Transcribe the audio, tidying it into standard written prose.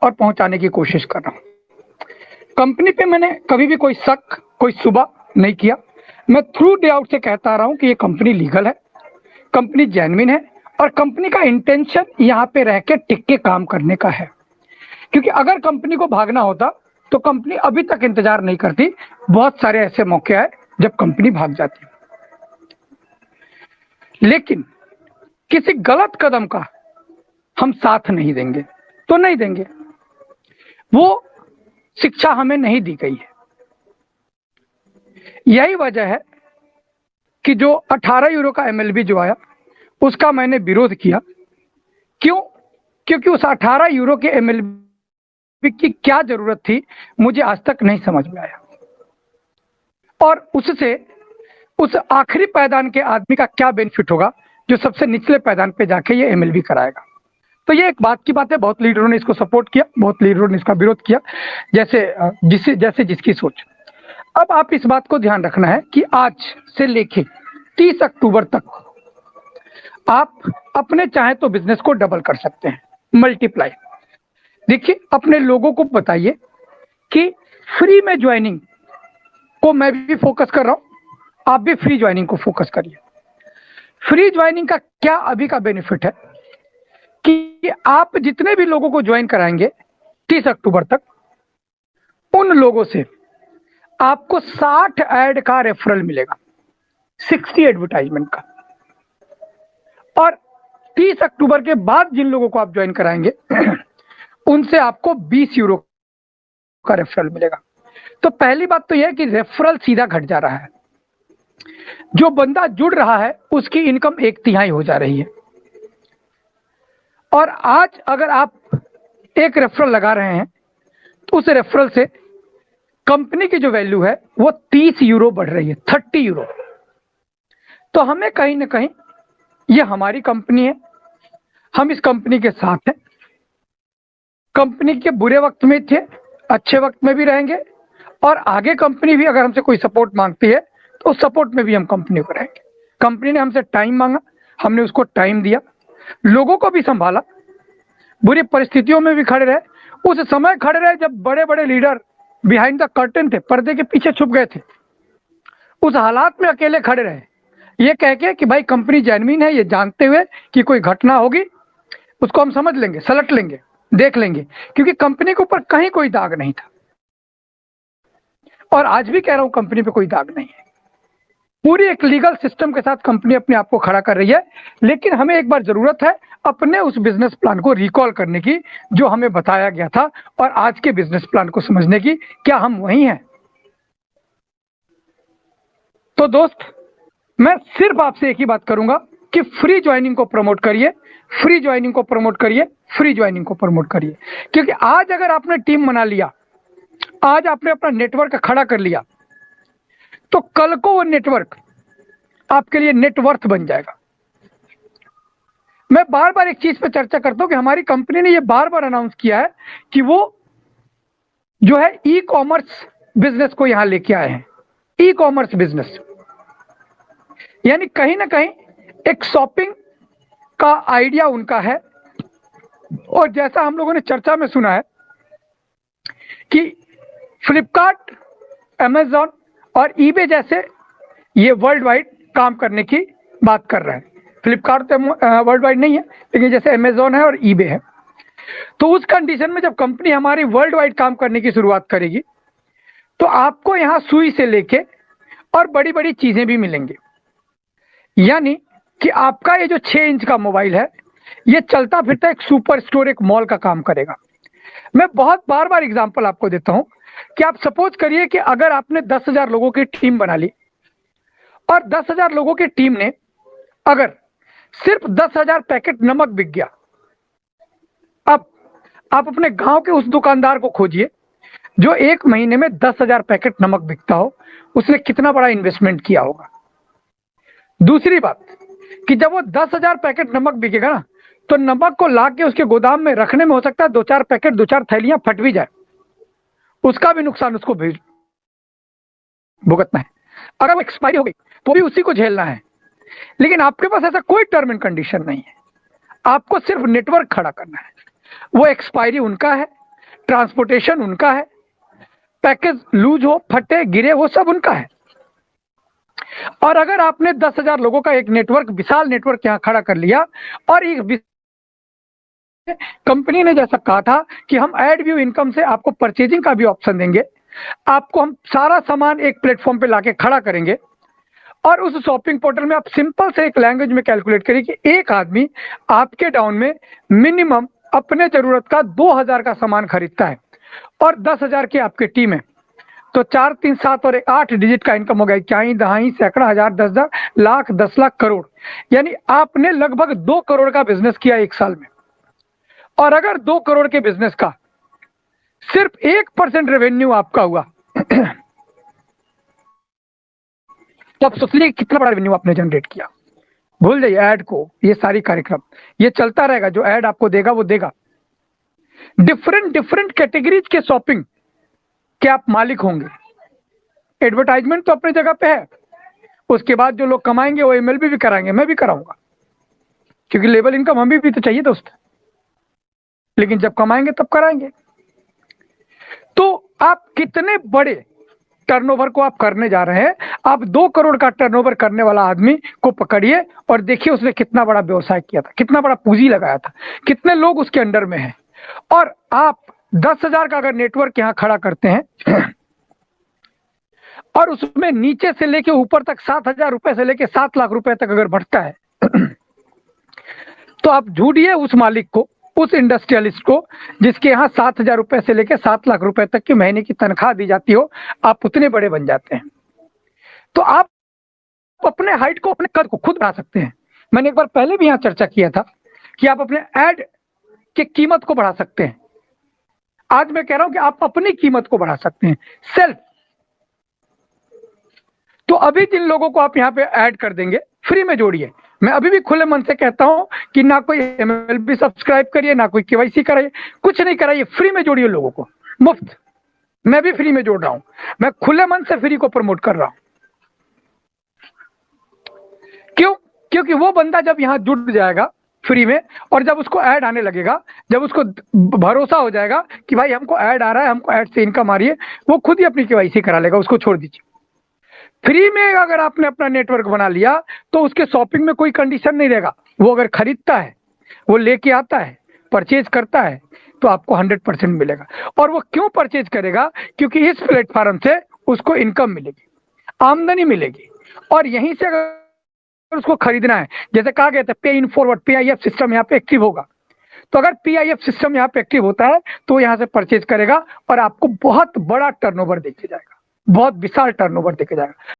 और पहुंचाने की कोशिश कर रहा हूं। कंपनी पे मैंने कभी भी कोई शक, कोई शुबा नहीं किया। मैं थ्रू डे आउट से कहता रहा हूं कि ये कंपनी लीगल है, कंपनी जेन्युइन है और कंपनी का इंटेंशन यहाँ पे रह के टिक के काम करने का है। क्योंकि अगर कंपनी को भागना होता तो कंपनी अभी तक इंतजार नहीं करती। बहुत सारे ऐसे मौके आए जब कंपनी भाग जाती, लेकिन किसी गलत कदम का हम साथ नहीं देंगे तो नहीं देंगे। वो शिक्षा हमें नहीं दी गई है। यही वजह है कि जो 18 यूरो का एमएलबी जो आया उसका मैंने विरोध किया। क्यों? क्योंकि उस 18 यूरो के एमएलबी की क्या जरूरत थी मुझे आज तक नहीं समझ में आया, और उससे उस आखिरी पैदान के आदमी का क्या बेनिफिट होगा जो सबसे निचले पैदान पे जाके ये एमएलबी कराएगा। तो ये एक बात की बात है। बहुत लीडरों ने इसको सपोर्ट किया, बहुत लीडरों ने इसका विरोध किया, जैसे जिसकी सोच। अब आप इस बात को ध्यान रखना है कि आज से लेके 30 अक्टूबर तक आप अपने चाहे तो बिजनेस को डबल कर सकते हैं, मल्टीप्लाई। देखिए, अपने लोगों को बताइए कि फ्री में ज्वाइनिंग को मैं भी फोकस कर रहा हूं, आप भी फ्री ज्वाइनिंग को फोकस करिए। फ्री ज्वाइनिंग का क्या अभी का बेनिफिट है कि आप जितने भी लोगों को ज्वाइन कराएंगे 30 अक्टूबर तक, उन लोगों से आपको 60 ऐड का रेफरल मिलेगा, 60 एडवर्टाइजमेंट का। और 30 अक्टूबर के बाद जिन लोगों को आप ज्वाइन कराएंगे उनसे आपको 20 यूरो का रेफरल मिलेगा। तो पहली बात तो यह है कि रेफरल सीधा घट जा रहा है। जो बंदा जुड़ रहा है उसकी इनकम 1/3 हो जा रही है। और आज अगर आप एक रेफरल लगा रहे हैं तो उस रेफरल से कंपनी की जो वैल्यू है वो 30 यूरो बढ़ रही है, 30 यूरो। तो हमें कहीं ना कहीं, ये हमारी कंपनी है, हम इस कंपनी के साथ हैं। कंपनी के बुरे वक्त में थे, अच्छे वक्त में भी रहेंगे, और आगे कंपनी भी अगर हमसे कोई सपोर्ट मांगती है तो उस सपोर्ट में भी हम कंपनी को रहेंगे। कंपनी ने हमसे टाइम मांगा, हमने उसको टाइम दिया, लोगों को भी संभाला, बुरी परिस्थितियों में भी खड़े रहे। उस समय खड़े रहे जब बड़े बड़े लीडर बिहाइंड द कर्टन थे, पर्दे के पीछे छुप गए थे। उस हालात में अकेले खड़े रहे, ये कह के कि भाई कंपनी जेन्युइन है, ये जानते हुए कि कोई घटना होगी उसको हम समझ लेंगे, सलट लेंगे, देख लेंगे, क्योंकि कंपनी के ऊपर कहीं कोई दाग नहीं था। और आज भी कह रहा हूं, कंपनी पे कोई दाग नहीं है। पूरी एक लीगल सिस्टम के साथ कंपनी अपने आप को खड़ा कर रही है। लेकिन हमें एक बार जरूरत है अपने उस बिजनेस प्लान को रिकॉल करने की जो हमें बताया गया था, और आज के बिजनेस प्लान को समझने की। क्या हम वही हैं? तो दोस्त, मैं सिर्फ आपसे एक ही बात करूंगा कि फ्री ज्वाइनिंग को प्रमोट करिए, फ्री ज्वाइनिंग को प्रमोट करिए, फ्री ज्वाइनिंग को प्रमोट करिए। क्योंकि आज अगर आपने टीम बना लिया, आज आपने अपना नेटवर्क खड़ा कर लिया, तो कल को वो नेटवर्क आपके लिए नेटवर्थ बन जाएगा। मैं बार बार एक चीज पे चर्चा करता हूं कि हमारी कंपनी ने ये बार बार अनाउंस किया है कि वो जो है ई कॉमर्स बिजनेस को यहां लेके आए हैं। ई कॉमर्स बिजनेस यानी कहीं ना कहीं एक शॉपिंग का आइडिया उनका है। और जैसा हम लोगों ने चर्चा में सुना है कि फ्लिपकार्ट, अमेजॉन और ईबे जैसे ये वर्ल्ड वाइड काम करने की बात कर रहे हैं। फ्लिपकार्ट तो वर्ल्ड वाइड नहीं है, लेकिन जैसे अमेजॉन है और ईबे है, तो उस कंडीशन में जब कंपनी हमारी वर्ल्ड वाइड काम करने की शुरुआत करेगी तो आपको यहां सुई से लेके और बड़ी बड़ी चीजें भी मिलेंगी। यानी कि आपका ये जो 6 इंच का मोबाइल है, ये चलता फिरता एक सुपर स्टोर, एक मॉल का काम करेगा। मैं बहुत बार बार एग्जांपल आपको देता हूं कि आप सपोज करिए कि अगर आपने 10,000 लोगों की टीम बना ली, और 10,000 लोगों की टीम ने अगर सिर्फ 10,000 पैकेट नमक बिक गया। अब आप अपने गांव के उस दुकानदार को खोजिए जो 1 महीने में 10,000 पैकेट नमक बिकता हो, उसने कितना बड़ा इन्वेस्टमेंट किया होगा। दूसरी बात कि जब वो 10,000 पैकेट नमक बिकेगा ना, तो नमक को ला के उसके गोदाम में रखने में हो सकता है 2-4 पैकेट, 2-4 थैलियां फट भी जाए, उसका भी नुकसान उसको भुगतना है। अगर वो एक्सपायरी हो गई तो भी उसी को झेलना है। लेकिन आपके पास ऐसा कोई टर्म एंड कंडीशन नहीं है, आपको सिर्फ नेटवर्क खड़ा करना है। वो एक्सपायरी उनका है, ट्रांसपोर्टेशन उनका है, पैकेज लूज हो, फटे, गिरे, वो सब उनका है। और अगर आपने 10,000 लोगों का एक नेटवर्क, विशाल नेटवर्क यहां खड़ा कर लिया, और एक कंपनी ने जैसा कहा था कि हम एड व्यू इनकम से आपको परचेजिंग का भी ऑप्शन देंगे, आपको हम सारा सामान एक प्लेटफॉर्म पे लाके खड़ा करेंगे, और उस शॉपिंग पोर्टल में आप सिंपल से एक लैंग्वेज में कैलकुलेट करिए कि एक आदमी आपके डाउन में मिनिमम अपने जरूरत का 2,000 का सामान खरीदता है, और 10,000 की आपकी टीम है, तो 4, 3, 7 और 8 डिजिट का इनकम हो गया, इकाई, दहाई, सैकड़ा, हजार, 10,000, लाख, 10 लाख, करोड़। यानी आपने लगभग 2 करोड़ का बिजनेस किया एक साल में। और अगर 2 करोड़ के बिजनेस का सिर्फ 1% रेवेन्यू आपका हुआ तो आप सोच लीजिए कितना बड़ा रेवेन्यू आपने जनरेट किया। भूल जाइए ऐड को, ये सारी कार्यक्रम ये चलता रहेगा, जो ऐड आपको देगा वो देगा। डिफरेंट डिफरेंट कैटेगरीज के शॉपिंग के आप मालिक होंगे। एडवर्टाइजमेंट तो अपनी जगह पे है, उसके बाद जो लोग कमाएंगे वो एमएलबी भी कराएंगे, मैं भी कराऊंगा, क्योंकि लेवल इनकम हमें भी तो चाहिए दोस्त, लेकिन जब कमाएंगे तब कराएंगे। तो आप कितने बड़े टर्नओवर को आप करने जा रहे हैं, आप 2 करोड़ का टर्नओवर करने वाला आदमी को पकड़िए और देखिए उसने कितना बड़ा व्यवसाय किया था, कितना बड़ा पूंजी लगाया था, कितने लोग उसके अंडर में हैं। और आप 10,000 का अगर नेटवर्क यहां खड़ा करते हैं और उसमें नीचे से लेके ऊपर तक 7,000 रुपए से लेके 7 लाख रुपए तक अगर बढ़ता है तो आप ढूंढिए उस मालिक को, उस इंडस्ट्रियलिस्ट को जिसके यहाँ 7,000 रुपए से लेके 7 लाख रुपए तक की महीने की तनख्वाह दी जाती हो, आप उतने बड़े बन जाते हैं। तो आप अपने हाइट को, अपने कद को खुद बढ़ा सकते हैं। मैंने एक बार पहले भी यहाँ चर्चा किया था कि आप अपने ऐड की कीमत को बढ़ा सकते हैं। आज मैं कह रहा हूं कि आप अपनी कीमत को बढ़ा सकते हैं, सेल्फ। तो अभी जिन लोगों को आप यहाँ पे ऐड कर देंगे, फ्री में जोड़िए। मैं अभी भी खुले मन से कहता हूं कि ना कोई एमएलबी सब्सक्राइब करिए, ना कोई केवाईसी कराइए, कुछ नहीं कराइए, फ्री में जोड़िए लोगों को, मुफ्त। मैं भी फ्री में जोड़ रहा हूं, मैं खुले मन से फ्री को प्रमोट कर रहा हूं। क्यों? क्योंकि वो बंदा जब यहां जुड़ जाएगा फ्री में, और जब उसको ऐड आने लगेगा, जब उसको भरोसा हो जाएगा कि भाई हमको ऐड आ रहा है, हमको ऐड से इनकम आ रही है, वो खुद ही अपनी केवाईसी करा लेगा, उसको छोड़ दीजिए। फ्री में अगर आपने अपना नेटवर्क बना लिया तो उसके शॉपिंग में कोई कंडीशन नहीं रहेगा। वो अगर खरीदता है, वो लेके आता है, परचेज करता है, तो आपको 100% मिलेगा। और वो क्यों परचेज करेगा? क्योंकि इस प्लेटफॉर्म से उसको इनकम मिलेगी, आमदनी मिलेगी। और यहीं से अगर उसको खरीदना है, जैसे कहा गया था पे इन फॉरवर्ड, PIF सिस्टम यहाँ पे एक्टिव होगा, तो अगर PIF सिस्टम यहाँ पे एक्टिव होता है तो यहाँ से परचेज करेगा और आपको बहुत बड़ा टर्नओवर देके जाएगा, बहुत विशाल टर्नओवर देके जाएगा।